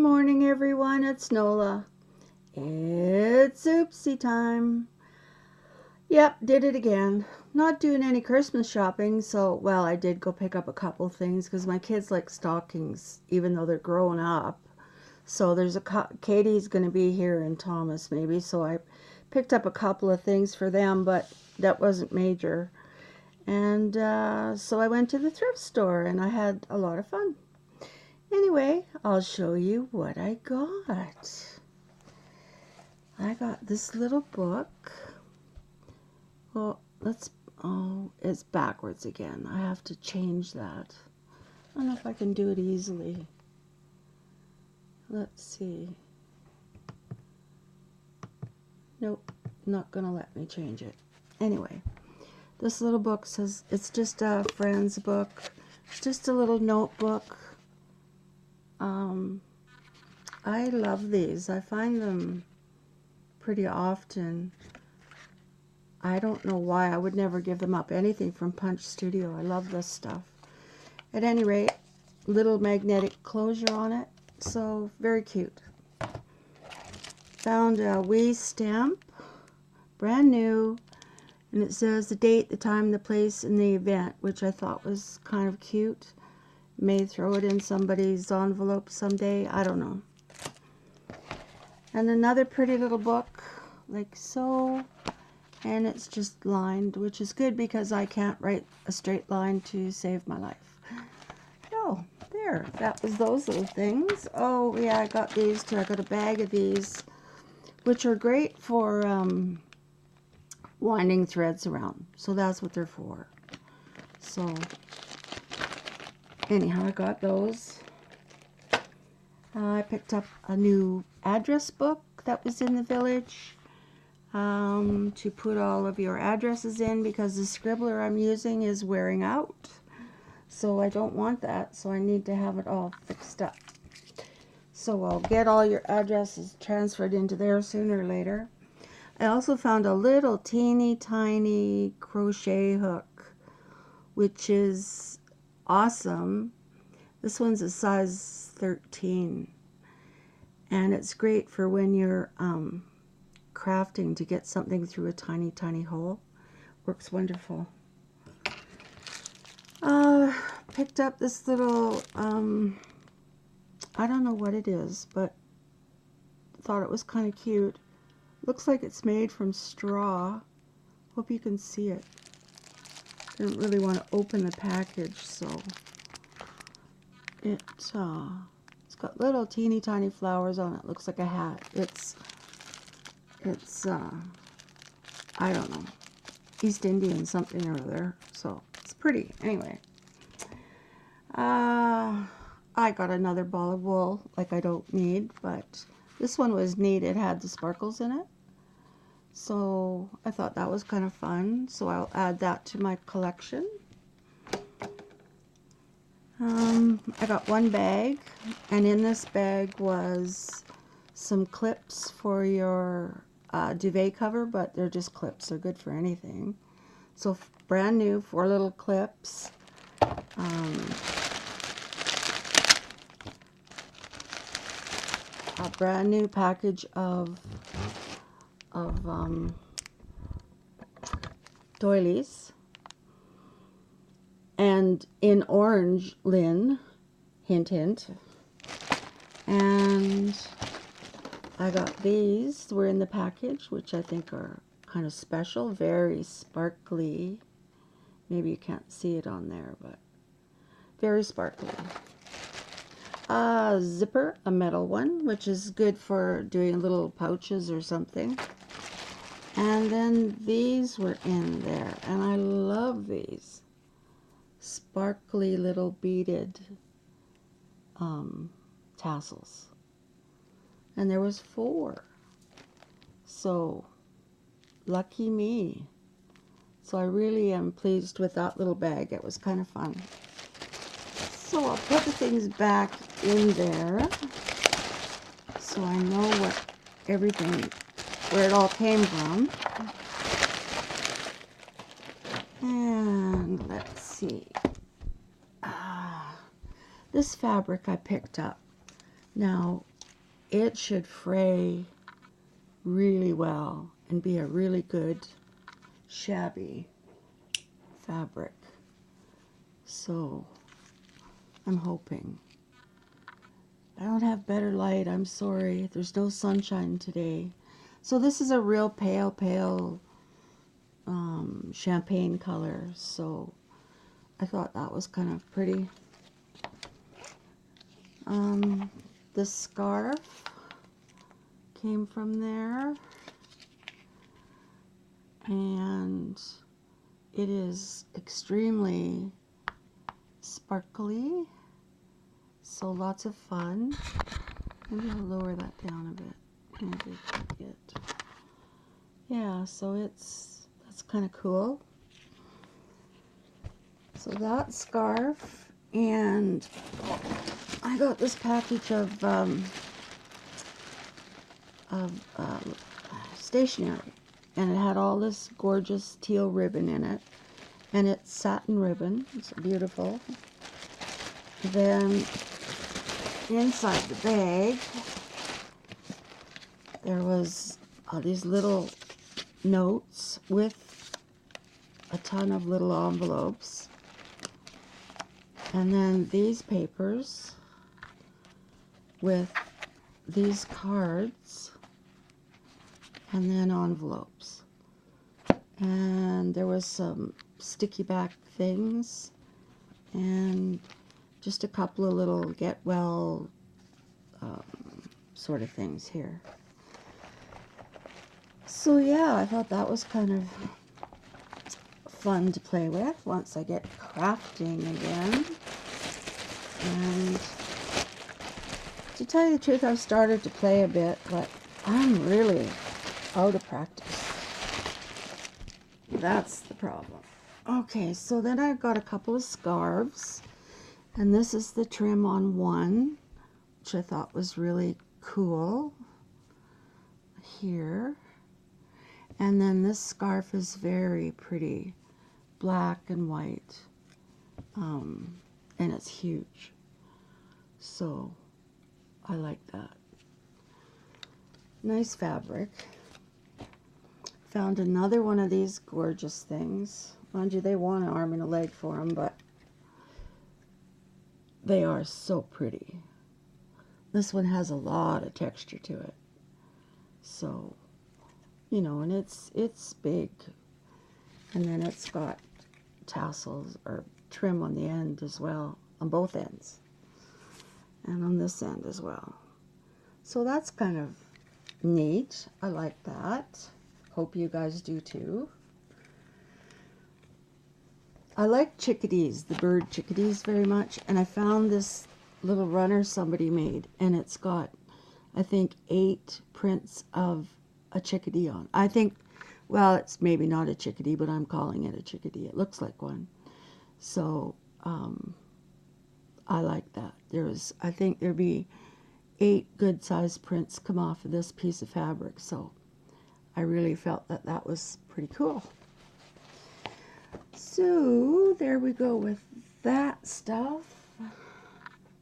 morning, everyone. It's Nola. It's oopsie time. Yep, did it again. Not doing any Christmas shopping, so, well, I did go pick up a couple things because my kids like stockings, even though they're grown up. So there's Katie's going to be here and Thomas maybe, so I picked up a couple of things for them, but that wasn't major. And so I went to the thrift store and I had a lot of fun. Anyway, I'll show you what I got. I got this little book. Well, it's backwards again. I have to change that. I don't know if I can do it easily. Let's see. Nope, not gonna let me change it. Anyway, this little book says, it's just a friend's book. It's just a little notebook. I love these. I find them pretty often. I don't know why. I would never give them up. Anything from Punch Studio. I love this stuff. At any rate, little magnetic closure on it. So, very cute. Found a wee stamp. Brand new. And it says the date, the time, the place, and the event, which I thought was kind of cute. May throw it in somebody's envelope someday. I don't know. And another pretty little book, like so. And it's just lined, which is good because I can't write a straight line to save my life. Oh, there. That was those little things. Oh, yeah, I got these too. I got a bag of these, which are great for winding threads around. So that's what they're for. So, anyhow, I got those. I picked up a new address book that was in the village to put all of your addresses in because the scribbler I'm using is wearing out. So I don't want that, so I need to have it all fixed up. So I'll get all your addresses transferred into there sooner or later. I also found a little teeny tiny crochet hook, which is awesome. This one's a size 13, and it's great for when you're crafting to get something through a tiny, tiny hole. Works wonderful. Picked up this little, I don't know what it is, but thought it was kind of cute. Looks like it's made from straw. Hope you can see it. Didn't really want to open the package, so it's got little teeny tiny flowers on it. Looks like a hat. It's I don't know, East Indian something or other. So it's pretty. Anyway, I got another ball of wool like I don't need, but this one was neat. It had the sparkles in it. So I thought that was kind of fun. So I'll add that to my collection. I got one bag, and in this bag was some clips for your duvet cover, but they're just clips. They're good for anything. So brand new, 4 little clips. A brand new package of doilies, and in orange lin, hint hint. And I got these, were in the package, which I think are kind of special, very sparkly. Maybe you can't see it on there, but very sparkly. A zipper, a metal one, which is good for doing little pouches or something. And then these were in there, and I love these sparkly little beaded tassels. And there was 4. So, lucky me. So I really am pleased with that little bag. It was kind of fun. So I'll put the things back in there so I know where it all came from. And let's see. This fabric I picked up. Now, it should fray really well and be a really good shabby fabric. So I'm hoping. I don't have better light, I'm sorry. There's no sunshine today. So this is a real pale champagne color, so I thought that was kind of pretty. The scarf came from there, and it is extremely sparkly, so lots of fun. Maybe I'll lower that down a bit. Maybe it. Yeah, so that's kind of cool. So that scarf, and I got this package of stationery, and it had all this gorgeous teal ribbon in it, and it's satin ribbon. It's beautiful. Then inside the bag there was these little notes with a ton of little envelopes, and then these papers with these cards, and then envelopes, and there was some sticky back things and just a couple of little get well sort of things here. So yeah, I thought that was kind of fun to play with once I get crafting again. And to tell you the truth, I've started to play a bit, but I'm really out of practice. That's the problem. Okay, so then I've got a couple of scarves, and this is the trim on one, which I thought was really cool here. And then this scarf is very pretty, black and white, and it's huge, so I like that. Nice fabric. Found another one of these gorgeous things. Mind you, they want an arm and a leg for them, but they are so pretty. This one has a lot of texture to it, so you know, and it's big, and then it's got tassels or trim on the end as well, on both ends, and on this end as well. So that's kind of neat. I like that. Hope you guys do too. I like chickadees, the bird chickadees, very much, and I found this little runner somebody made, and it's got, I think, 8 prints of a chickadee on. I think, well, it's maybe not a chickadee, but I'm calling it a chickadee. It looks like one. So I like that. I think there'd be 8 good sized prints come off of this piece of fabric, so I really felt that that was pretty cool. So there we go with that stuff.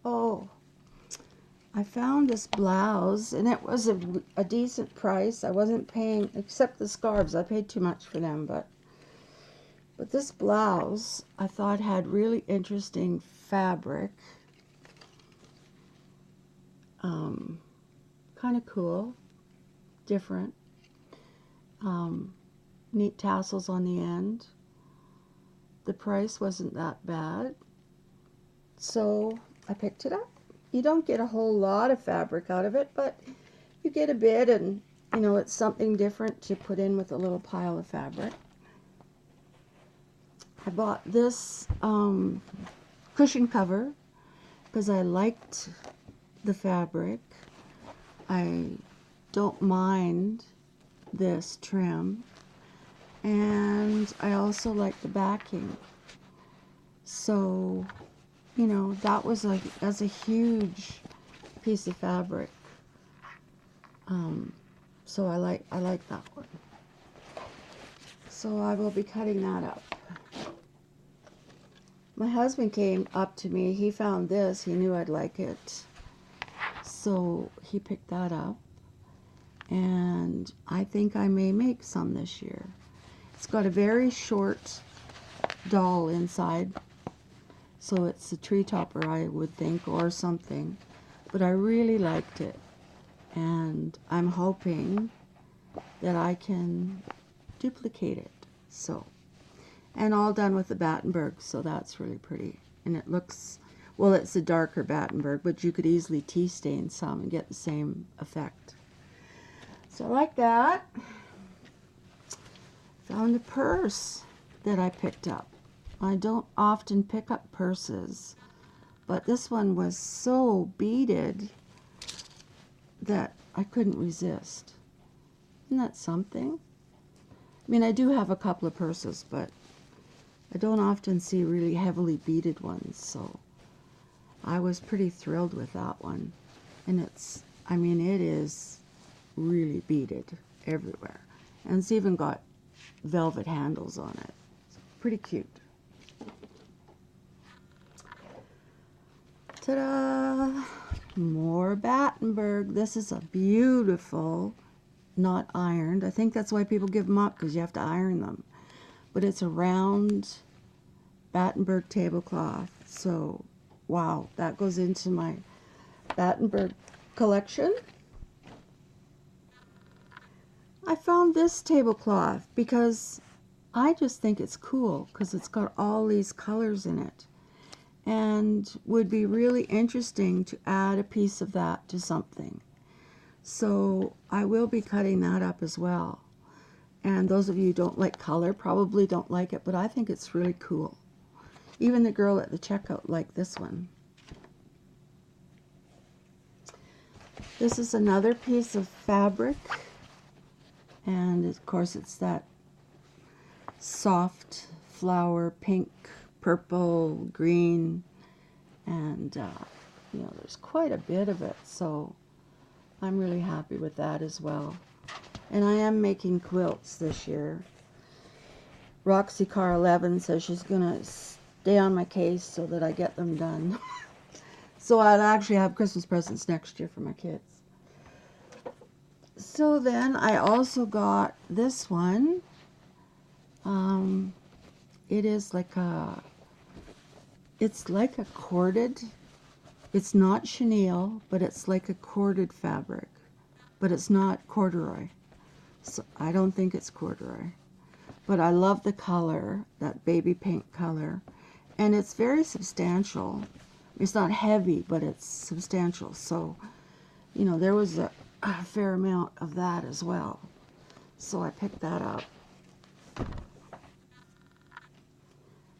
Oh, I found this blouse, and it was a decent price. I wasn't paying, except the scarves, I paid too much for them, but this blouse I thought had really interesting fabric. Kind of cool, different, neat tassels on the end. The price wasn't that bad, so I picked it up. You don't get a whole lot of fabric out of it, but you get a bit, and you know, it's something different to put in with a little pile of fabric. I bought this cushion cover because I liked the fabric. I don't mind this trim, and I also like the backing. So, you know, that's a huge piece of fabric. So I like that one. So I will be cutting that up. My husband came up to me. He found this. He knew I'd like it. So he picked that up, and I think I may make some this year. It's got a very short doll inside, so it's a tree topper, I would think, or something. But I really liked it, and I'm hoping that I can duplicate it. So, and all done with the Battenberg, so that's really pretty. And it looks, well, it's a darker Battenberg, but you could easily tea stain some and get the same effect. So I like that. Found a purse that I picked up. I don't often pick up purses, but this one was so beaded that I couldn't resist. Isn't that something? I mean, I do have a couple of purses, but I don't often see really heavily beaded ones, so I was pretty thrilled with that one. And it's, I mean, it is really beaded everywhere. And it's even got velvet handles on it. It's pretty cute. Ta-da! More Battenberg. This is a beautiful, not ironed. I think that's why people give them up, because you have to iron them. But it's a round Battenberg tablecloth. So, wow, that goes into my Battenberg collection. I found this tablecloth because I just think it's cool because it's got all these colors in it, and would be really interesting to add a piece of that to something. So I will be cutting that up as well. And those of you who don't like color probably don't like it, but I think it's really cool. Even the girl at the checkout liked this one. This is another piece of fabric, and of course it's that soft flower, pink, purple, green, and you know, there's quite a bit of it, so I'm really happy with that as well. And I am making quilts this year. Roxy Car 11 says she's gonna stay on my case so that I get them done. So I'll actually have Christmas presents next year for my kids. So then I also got this one. It is like a, it's like a corded, it's not chenille, but it's like a corded fabric, but it's not corduroy. So I don't think it's corduroy, but I love the color, that baby pink color, and it's very substantial. It's not heavy, but it's substantial. So, you know, there was a fair amount of that as well. So I picked that up.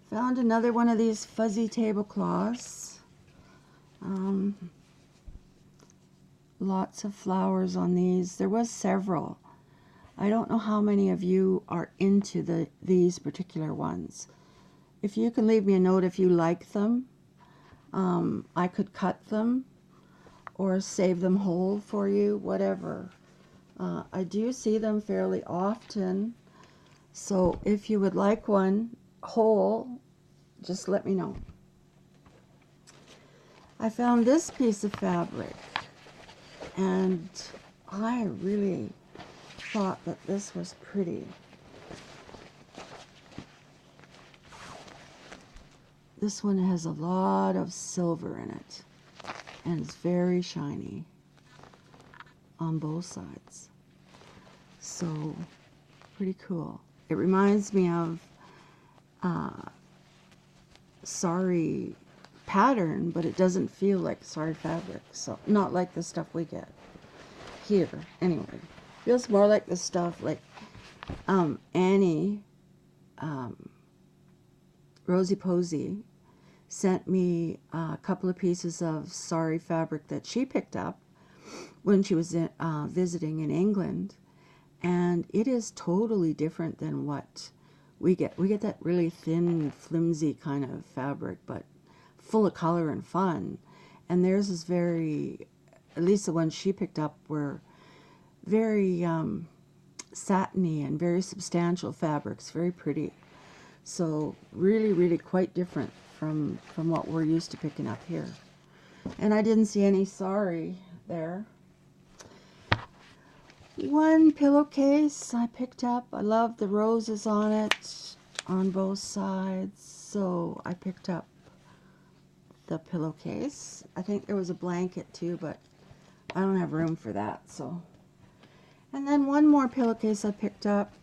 Found another one of these fuzzy tablecloths. Lots of flowers on these. There was several. I don't know how many of you are into these particular ones. If you can leave me a note if you like them, I could cut them or save them whole for you, whatever. I do see them fairly often, so if you would like one whole, just let me know. I found this piece of fabric, and I really thought that this was pretty. This one has a lot of silver in it, and it's very shiny on both sides. So, pretty cool. It reminds me of sari pattern, but it doesn't feel like sari fabric. So, not like the stuff we get here. Anyway, feels more like the stuff like Annie, Rosie Posey, sent me a couple of pieces of sari fabric that she picked up when she was visiting in England, and it is totally different than what we get. We get that really thin, flimsy kind of fabric, but full of color and fun. And theirs is very, at least the ones she picked up were very satiny and very substantial fabrics, very pretty. So really, really quite different from what we're used to picking up here. And I didn't see any sari there. One pillowcase I picked up. I love the roses on it on both sides, so I picked up the pillowcase. I think there was a blanket too, but I don't have room for that, so. And then one more pillowcase I picked up.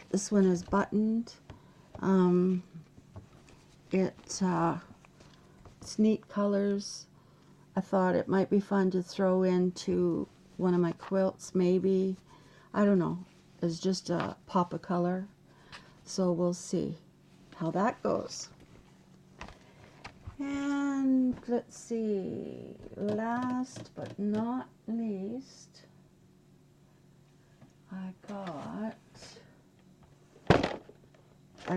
This one is buttoned. It's neat colors. I thought it might be fun to throw into one of my quilts, maybe. I don't know. It's just a pop of color. So we'll see how that goes. And let's see, last but not least, I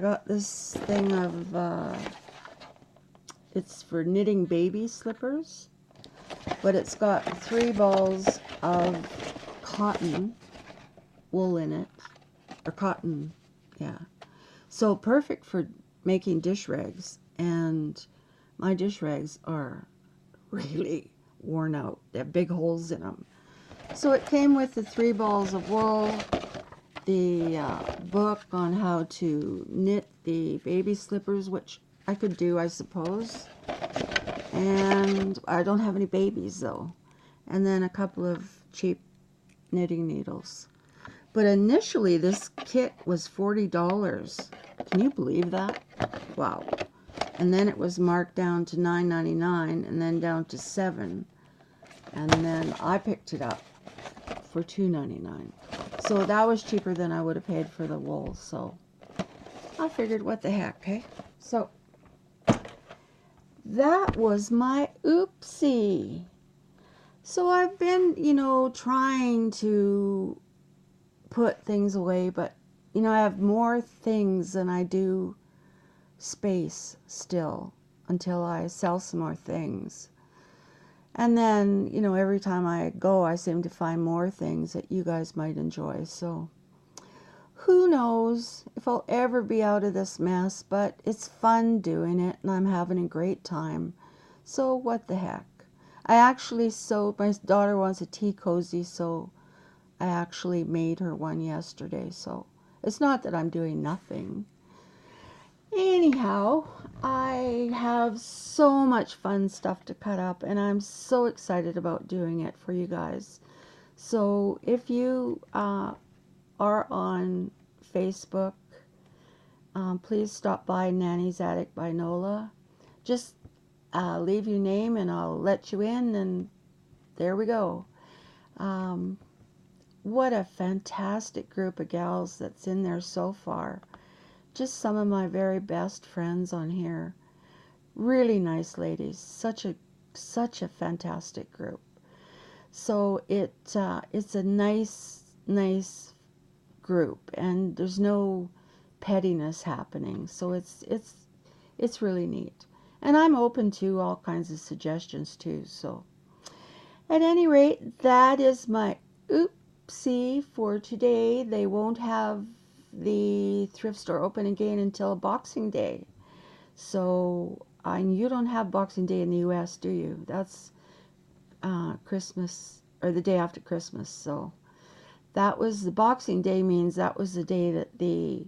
got this thing of, it's for knitting baby slippers, but it's got 3 balls of cotton wool in it, or cotton, yeah. So perfect for making dish rags, and my dish rags are really worn out. They have big holes in them. So it came with the 3 balls of wool, the book on how to knit the baby slippers, which I could do, I suppose. And I don't have any babies, though. And then a couple of cheap knitting needles. But initially, this kit was $40. Can you believe that? Wow. And then it was marked down to $9.99, and then down to $7. And then I picked it up for $2.99. So that was cheaper than I would have paid for the wool. So I figured, what the heck, okay? So that was my oopsie. So I've been, trying to put things away, but, I have more things than I do space still until I sell some more things. And then, every time I go, I seem to find more things that you guys might enjoy. So who knows if I'll ever be out of this mess, but it's fun doing it, and I'm having a great time. So what the heck. I actually sewed, my daughter wants a tea cozy, so I actually made her one yesterday. So it's not that I'm doing nothing. Anyhow, I have so much fun stuff to cut up, and I'm so excited about doing it for you guys. So if you are on Facebook, please stop by Nanny's Attic by Nola. Just leave your name and I'll let you in, and there we go. What a fantastic group of gals that's in there so far. Just some of my very best friends on here. Really nice ladies. Such a fantastic group. So it's a nice group, and there's no pettiness happening. So it's really neat. And I'm open to all kinds of suggestions too. So at any rate, that is my oopsie for today. They won't have the thrift store open again until Boxing Day. So you don't have Boxing Day in the US, do you? That's Christmas, or the day after Christmas. So that was the Boxing Day, means that was the day that the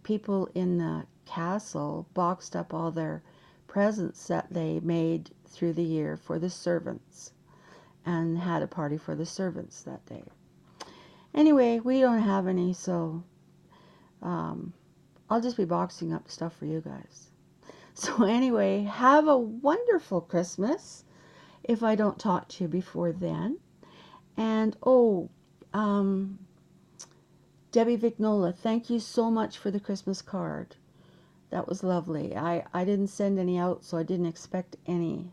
people in the castle boxed up all their presents that they made through the year for the servants, and had a party for the servants that day. Anyway, we don't have any, so I'll just be boxing up stuff for you guys. So anyway, have a wonderful Christmas if I don't talk to you before then. And Debbie Vignola, thank you so much for the Christmas card. That was lovely. I didn't send any out, so I didn't expect any.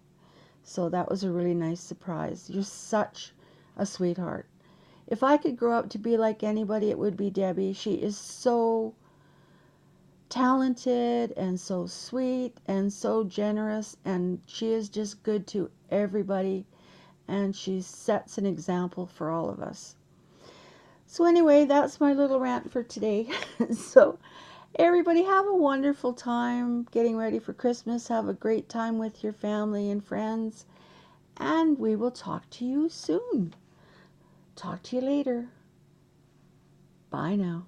So that was a really nice surprise. You're such a sweetheart. If I could grow up to be like anybody, it would be Debbie. She is so talented and so sweet and so generous, and she is just good to everybody, and she sets an example for all of us. So anyway, that's my little rant for today. So everybody have a wonderful time getting ready for Christmas. Have a great time with your family and friends. and we will talk to you soon. Talk to you later. Bye now.